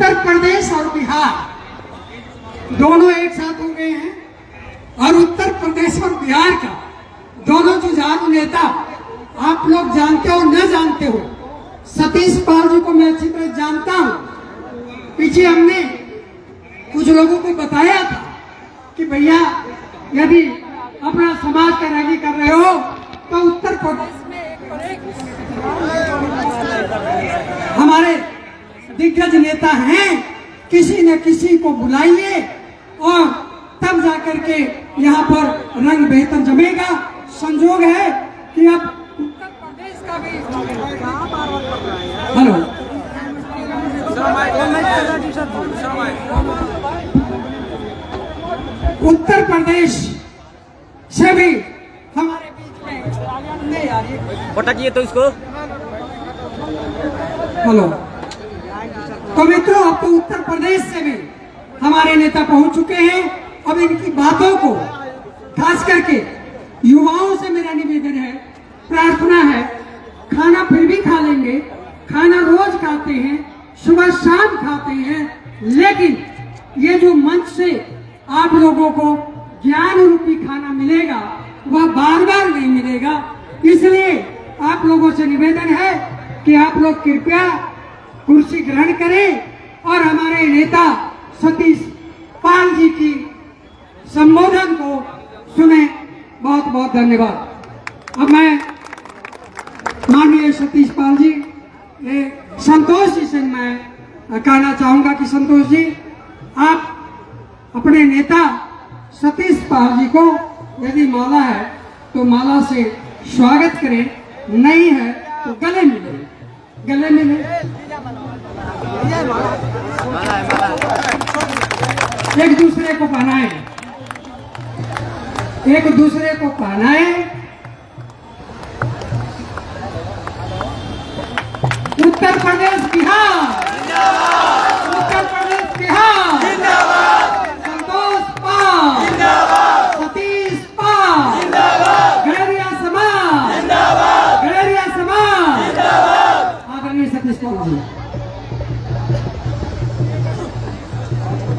उत्तर प्रदेश और बिहार दोनों एक साथ हो गए हैं और उत्तर प्रदेश और बिहार का दोनों जुझारू नेता आप लोग जानते हो न जानते हो, सतीश पाल जी को मैं अच्छी तरह जानता हूं। पीछे हमने कुछ लोगों को बताया था कि भैया यदि अपना समाज का रैली कर रहे हो तो उत्तर प्रदेश में हमारे दिग्गज नेता हैं, किसी न किसी को बुलाइए और तब जाकर के यहाँ पर रंग बेहतर जमेगा। संजोग है कि अब उत्तर प्रदेश का भी हेलो उत्तर प्रदेश से भी हमारे बीच में पटकिए तो इसको। हेलो तो मित्रों, अब तो उत्तर प्रदेश से भी हमारे नेता पहुंच चुके हैं। अब इनकी बातों को खास करके युवाओं से मेरा निवेदन है, प्रार्थना है, खाना फिर भी खा लेंगे, खाना रोज खाते हैं, सुबह शाम खाते हैं, लेकिन ये जो मंच से आप लोगों को ज्ञान रूपी खाना मिलेगा वह बार बार नहीं मिलेगा। इसलिए आप लोगों से निवेदन है कि आप लोग कृपया कुर्सी ग्रहण करें और हमारे नेता सतीश पाल जी की संबोधन को सुने। बहुत बहुत धन्यवाद। अब मैं माननीय सतीश पाल जी, संतोष जी से मैं कहना चाहूंगा कि संतोष जी, आप अपने नेता सतीश पाल जी को यदि माला है तो माला से स्वागत करें, नहीं है तो गले मिले, गले मिले। एक दूसरे को पहनाए, एक दूसरे को पहनाए। उत्तर प्रदेश बिहार, उत्तर प्रदेश बिहार, संतोष पाल, सतीश पाल, गलेरिया समाज, गलेरिया समाज, आदरणीय सतीश पाल जी।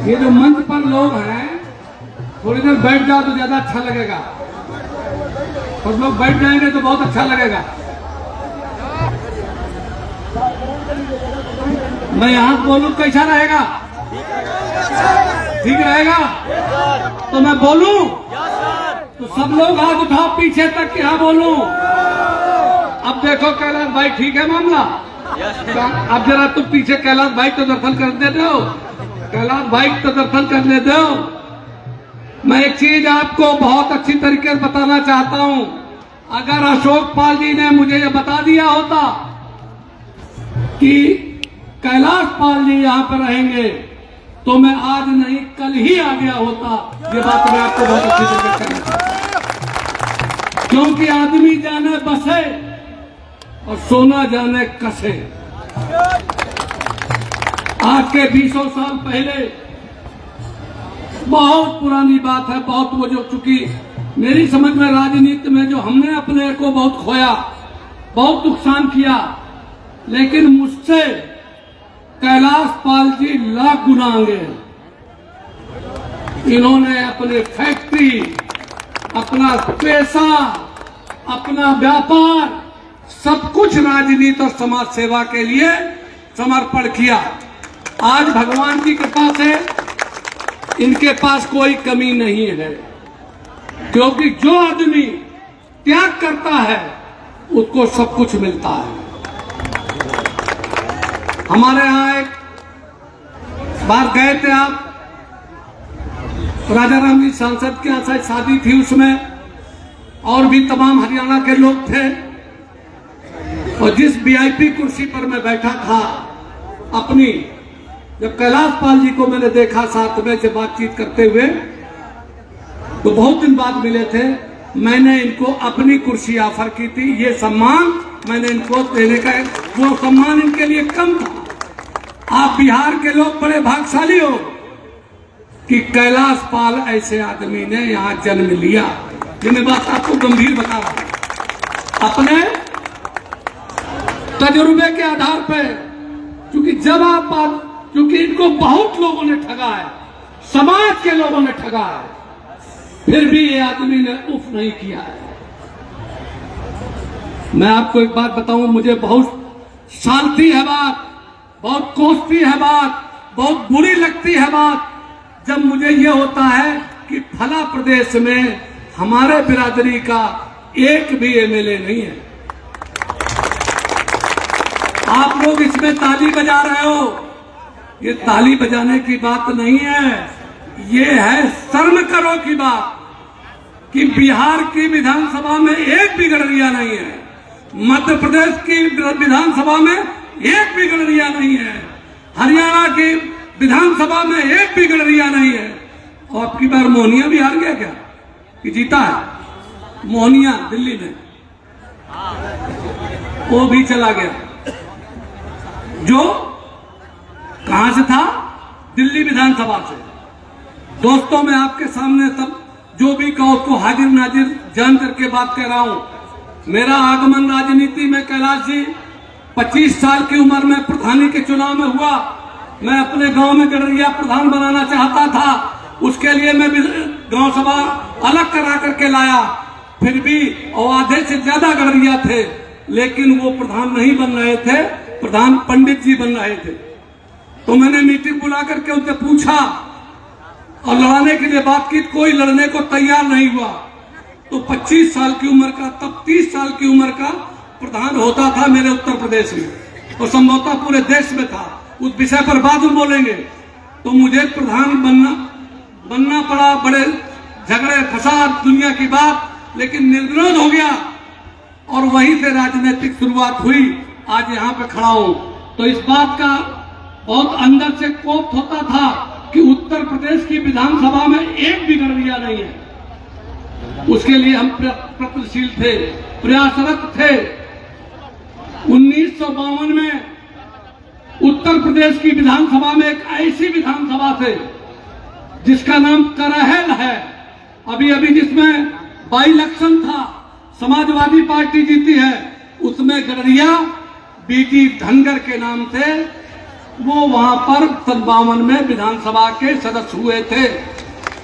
ये जो मंच पर लोग हैं, थोड़ी देर बैठ जाओ तो ज्यादा अच्छा लगेगा, और लोग बैठ जाएंगे तो बहुत अच्छा लगेगा। मैं यहाँ बोलूं कैसा रहेगा? ठीक रहेगा? तो मैं बोलूं तो सब लोग हाथ उठाओ पीछे तक, क्या बोलूं? अब देखो कैलाश भाई, ठीक है मामला? अब जरा तुम पीछे, कैलाश भाई तो दर्शन कर देते हो, कैलाश भाई तो दर्शन कर लेते हो। मैं एक चीज आपको बहुत अच्छी तरीके से बताना चाहता हूं। अगर अशोक पाल जी ने मुझे यह बता दिया होता कि कैलाश पाल जी यहाँ पर रहेंगे तो मैं आज नहीं कल ही आ गया होता। ये बात मैं आपको बहुत अच्छी तरीके से कहना, क्योंकि आदमी जाने बसे और सोना जाने कसे। आज के 20 साल पहले, बहुत पुरानी बात है, बहुत वो जो चुकी मेरी समझ में राजनीति में जो हमने अपने को बहुत खोया, बहुत नुकसान किया, लेकिन मुझसे कैलाश पाल जी लाख गुना आगे। इन्होंने अपने फैक्ट्री, अपना पैसा, अपना व्यापार, सब कुछ राजनीति और समाज सेवा के लिए समर्पण किया। आज भगवान की कृपा से इनके पास कोई कमी नहीं है, क्योंकि जो आदमी त्याग करता है उसको सब कुछ मिलता है। हमारे यहाँ एक बार गए थे आप, राजा राम जी सांसद के यहाँ शादी थी, उसमें और भी तमाम हरियाणा के लोग थे, और जिस वीआईपी कुर्सी पर मैं बैठा था अपनी, जब कैलाश पाल जी को मैंने देखा साथ में से बातचीत करते हुए, तो बहुत दिन बाद मिले थे, मैंने इनको अपनी कुर्सी ऑफर की थी। ये सम्मान मैंने इनको देने का, वो सम्मान इनके लिए कम था। आप बिहार के लोग बड़े भाग्यशाली हो कि कैलाश पाल ऐसे आदमी ने यहाँ जन्म लिया। ये मैं बात आपको गंभीर बता रहा हूं अपने तजुर्बे के आधार पर, क्योंकि जब आप क्योंकि इनको बहुत लोगों ने ठगा है, समाज के लोगों ने ठगा है, फिर भी ये आदमी ने उफ नहीं किया है। मैं आपको एक बात बताऊं, मुझे बहुत शांति है बात, बहुत कोसती है बात, बहुत बुरी लगती है बात जब मुझे ये होता है कि फला प्रदेश में हमारे बिरादरी का एक भी एमएलए नहीं है। आप लोग इसमें ताली बजा रहे हो, ये ताली बजाने की बात नहीं है, ये है शर्म करो की बात कि बिहार की विधानसभा में एक भी गडरिया नहीं है, मध्य प्रदेश की विधानसभा में एक भी गडरिया नहीं है, हरियाणा की विधानसभा में एक भी गडरिया नहीं है। और अब की बार मोहनिया भी हार गया क्या कि जीता है? मोहनिया दिल्ली में वो भी चला गया, जो कहां से था? दिल्ली विधानसभा से। दोस्तों, मैं आपके सामने सब जो भी कहो उसको हाजिर नाजिर जान करके बात कर रहा हूं। मेरा आगमन राजनीति में कैलाश जी 25 साल की उम्र में प्रधानी के चुनाव में हुआ। मैं अपने गांव में गडरिया प्रधान बनाना चाहता था, उसके लिए मैं गांव सभा अलग करा करके लाया, फिर भी और आधे से ज्यादा गडरिया थे, लेकिन वो प्रधान नहीं बन रहे थे, प्रधान पंडित जी बन रहे थे। तो मैंने मीटिंग बुला करके उनसे पूछा और लड़ाने के लिए बात की, कोई लड़ने को तैयार नहीं हुआ। तो 25 साल की उम्र का, तब 30 साल की उम्र का प्रधान होता था मेरे उत्तर प्रदेश में और संभवतः पूरे देश में था। उस विषय पर बाद में बोलेंगे। तो मुझे प्रधान बनना पड़ा, बड़े झगड़े फसाद दुनिया की बात, लेकिन निर्विरोध हो गया और वहीं से राजनीतिक शुरुआत हुई। आज यहाँ पे खड़ा हूं तो इस बात का बहुत अंदर से कोप होता था कि उत्तर प्रदेश की विधानसभा में एक भी गडरिया नहीं है। उसके लिए हम प्रयत्नशील थे, प्रयासरत थे। 1952 में उत्तर प्रदेश की विधानसभा में एक ऐसी विधानसभा थे जिसका नाम करहल है, अभी अभी जिसमें बाई इलेक्शन था, समाजवादी पार्टी जीती है, उसमें गडरिया बीटी धनगर के नाम से वो वहां पर 57 में विधानसभा के सदस्य हुए थे।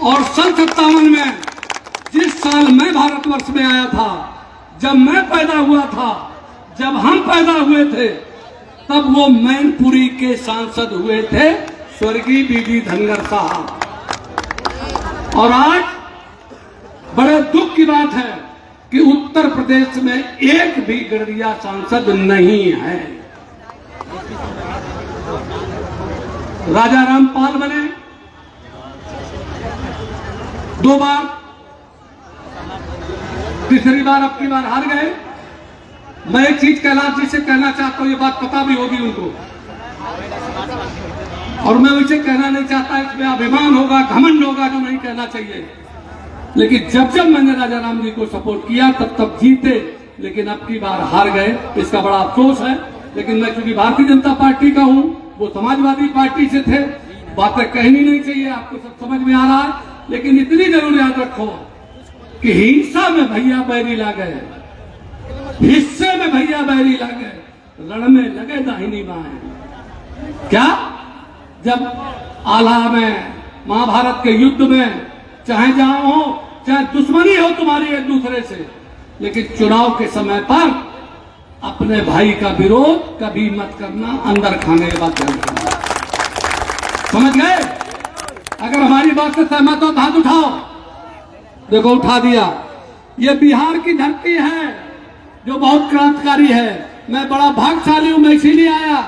और सन 57 में, जिस साल मैं भारतवर्ष में आया था, जब मैं पैदा हुआ था, जब हम पैदा हुए थे, तब वो मैनपुरी के सांसद हुए थे स्वर्गीय बीडी धनगर साहब। और आज बड़े दुख की बात है कि उत्तर प्रदेश में एक भी गडरिया सांसद नहीं है। राजा रामपाल बने 2 बार, तीसरी बार अब की बार हार गए। मैं एक चीज कैलाश जी से कहना चाहता हूं, ये बात पता भी होगी उनको, और मैं उसे कहना नहीं चाहता, इसमें अभिमान होगा, घमंड होगा जो नहीं कहना चाहिए। लेकिन जब जब मैंने राजा राम जी को सपोर्ट किया तब तब जीते, लेकिन अब की बार हार गए, इसका बड़ा अफसोस है। लेकिन मैं क्योंकि भारतीय जनता पार्टी का हूं, वो समाजवादी पार्टी से थे, बातें कहनी नहीं चाहिए, आपको सब समझ में आ रहा है। लेकिन इतनी जरूर याद रखो कि हिंसा में भैया बैरी ला गए, हिस्से में भैया बैरी ला गए, रण में लगे दाहिनी बाएं। क्या? जब आला में, महाभारत के युद्ध में, चाहे जहां हो, चाहे दुश्मनी हो तुम्हारी एक दूसरे से, लेकिन चुनाव के समय पर अपने भाई का विरोध कभी मत करना, अंदर खाने के बाद करना। समझ गए? अगर हमारी बात से सहमत हो तो हाथ उठाओ। देखो उठा दिया। ये बिहार की धरती है जो बहुत क्रांतिकारी है। मैं बड़ा भाग्यशाली हूं, मैं इसीलिए आया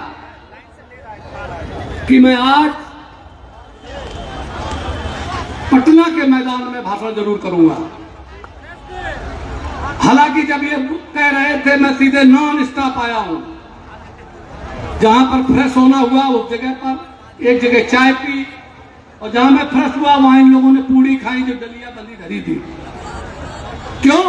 कि मैं आज पटना के मैदान में भाषण जरूर करूंगा। हालांकि जब ये कह रहे थे, मैं सीधे नॉन स्टॉप आया हूं। जहां पर फ्रेश होना हुआ उस जगह पर एक जगह चाय पी, और जहां मैं फ्रेश हुआ वहां इन लोगों ने पूरी खाई जो डलिया बंदी धरी थी। क्यों?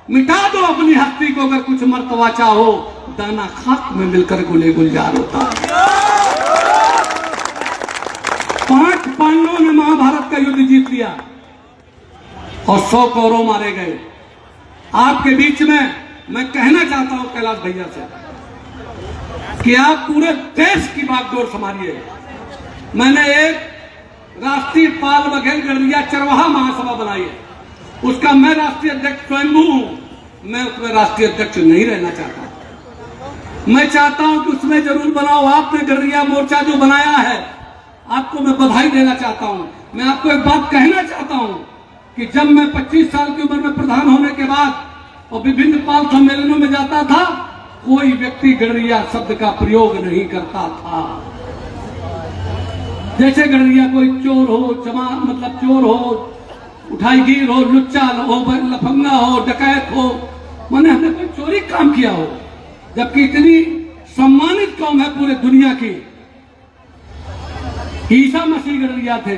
मिटा दो अपनी हस्ती को, अगर कुछ मर्तबा चाहो, दाना खाक में मिलकर गुले गुलजार होता। 5 पांडवों ने महाभारत का युद्ध जीत लिया और 100 कौरव मारे गए। आपके बीच में मैं कहना चाहता हूं कैलाश भैया से कि आप पूरे देश की बागडोर संभालिए, मैंने एक राष्ट्रीय पाल बघेल गड़रिया चरवाहा महासभा बनाई है, उसका मैं राष्ट्रीय अध्यक्ष स्वयं हूं। मैं उसमें राष्ट्रीय अध्यक्ष नहीं रहना चाहता। मैं चाहता हूं कि उसमें जरूर बनाओ। आपने गड़रिया मोर्चा जो बनाया है, आपको मैं बधाई देना चाहता हूं। मैं आपको एक बात कहना चाहता हूं कि जब मैं 25 साल की उम्र में प्रधान होने के बाद और विभिन्न पाल सम्मेलनों में जाता था, कोई व्यक्ति गड़रिया शब्द का प्रयोग नहीं करता था। जैसे गड़रिया कोई चोर हो, मतलब चोर हो, उठाईगीर हो, लुच्चा हो, लफंगा हो, डकैत हो, माने हमने कोई चोरी काम किया हो, जबकि इतनी सम्मानित कौम है पूरे दुनिया की। ईसा मसीह गड़रिया थे,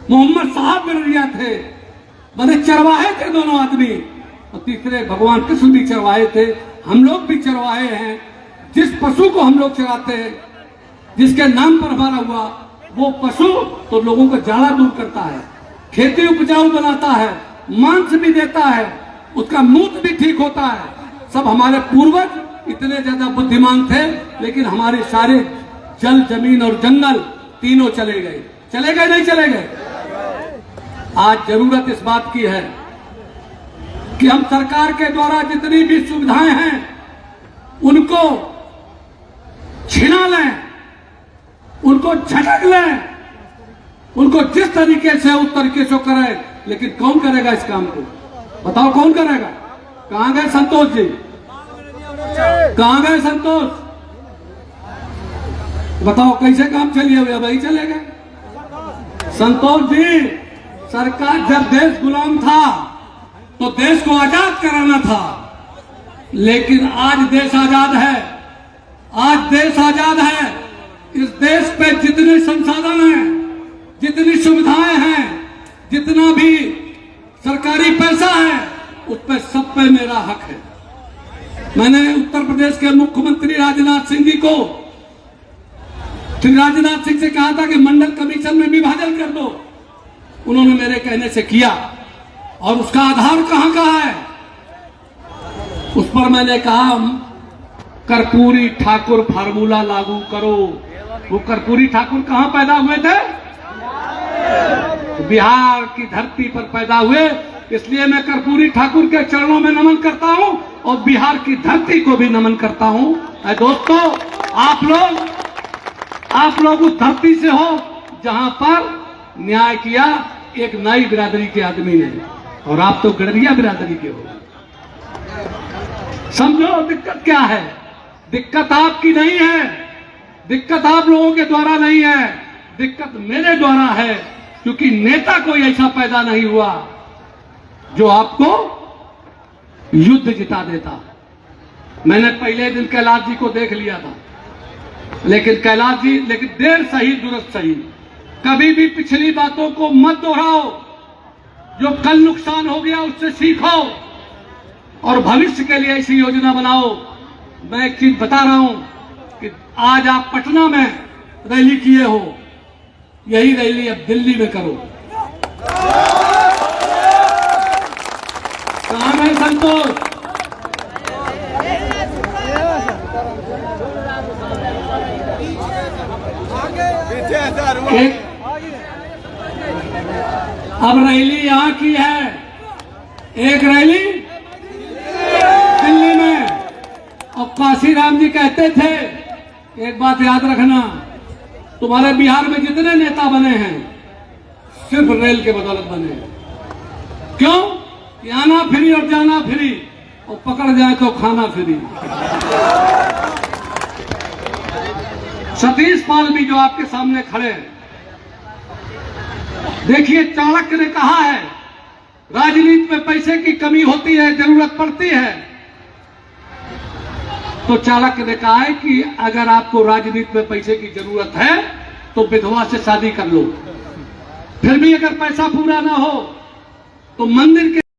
मोहम्मद साहब गड़रिया थे, बड़े चरवाहे थे दोनों आदमी, और तीसरे भगवान कृष्ण भी चरवाहे थे। हम लोग भी चरवाहे हैं। जिस पशु को हम लोग चराते हैं, जिसके नाम पर हमारा हुआ, वो पशु तो लोगों को जाड़ा दूर करता है, खेती उपजाऊ बनाता है, मांस भी देता है, उसका मूत्र भी ठीक होता है। सब हमारे पूर्वज इतने ज्यादा बुद्धिमान थे, लेकिन हमारे सारे जल, जमीन और जंगल तीनों चले गए। चले गए नहीं चले गए? आज जरूरत इस बात की है कि हम सरकार के द्वारा जितनी भी सुविधाएं हैं उनको छिना लें, उनको झटक लें, उनको जिस तरीके से उस तरीके से करें। लेकिन कौन करेगा इस काम को? बताओ कौन करेगा? कहां गए संतोष जी? कहां गए संतोष? बताओ कैसे काम चलिए हुए? भाई चले गए संतोष जी। सरकार जब देश गुलाम था तो देश को आजाद कराना था, लेकिन आज देश आजाद है। आज देश आजाद है। इस देश पे जितने संसाधन हैं, जितनी सुविधाएं हैं, जितना भी सरकारी पैसा है, उस पर सब पे मेरा हक है। मैंने उत्तर प्रदेश के मुख्यमंत्री राजनाथ सिंह जी को, श्री राजनाथ सिंह से कहा था कि मंडल कमीशन में विभाजन कर दो। उन्होंने मेरे कहने से किया, और उसका आधार कहां का है? उस पर मैंने कहा कर्पूरी ठाकुर फार्मूला लागू करो। वो कर्पूरी ठाकुर कहां पैदा हुए थे? बिहार की धरती पर पैदा हुए। इसलिए मैं कर्पूरी ठाकुर के चरणों में नमन करता हूं और बिहार की धरती को भी नमन करता हूं। दोस्तों, आप लोग उस धरती से हो जहां पर न्याय किया एक नई बिरादरी के आदमी ने, और आप तो गड़रिया बिरादरी के हो। समझो दिक्कत क्या है। दिक्कत आपकी नहीं है, दिक्कत आप लोगों के द्वारा नहीं है, दिक्कत मेरे द्वारा है, क्योंकि नेता कोई ऐसा पैदा नहीं हुआ जो आपको युद्ध जिता देता। मैंने पहले दिन कैलाश जी को देख लिया था, लेकिन कैलाश जी, लेकिन देर सही दुरुस्त सही। कभी भी पिछली बातों को मत दोहराओ। जो कल नुकसान हो गया उससे सीखो और भविष्य के लिए ऐसी योजना बनाओ। मैं एक चीज बता रहा हूं कि आज आप पटना में रैली किए हो, यही रैली अब दिल्ली में करो। कहां है संतोष? अब रैली यहां की है, एक रैली दिल्ली में। और काशीराम जी कहते थे, एक बात याद रखना, तुम्हारे बिहार में जितने नेता बने हैं सिर्फ रेल के बदौलत बने हैं। क्यों? कि आना फ्री और जाना फ्री, और पकड़ जाए तो खाना फ्री। सतीश पाल भी जो आपके सामने खड़े हैं, देखिए चाणक्य ने कहा है राजनीति में पैसे की कमी होती है, जरूरत पड़ती है। तो चाणक्य ने कहा है कि अगर आपको राजनीति में पैसे की जरूरत है तो विधवा से शादी कर लो। फिर भी अगर पैसा पूरा ना हो तो मंदिर के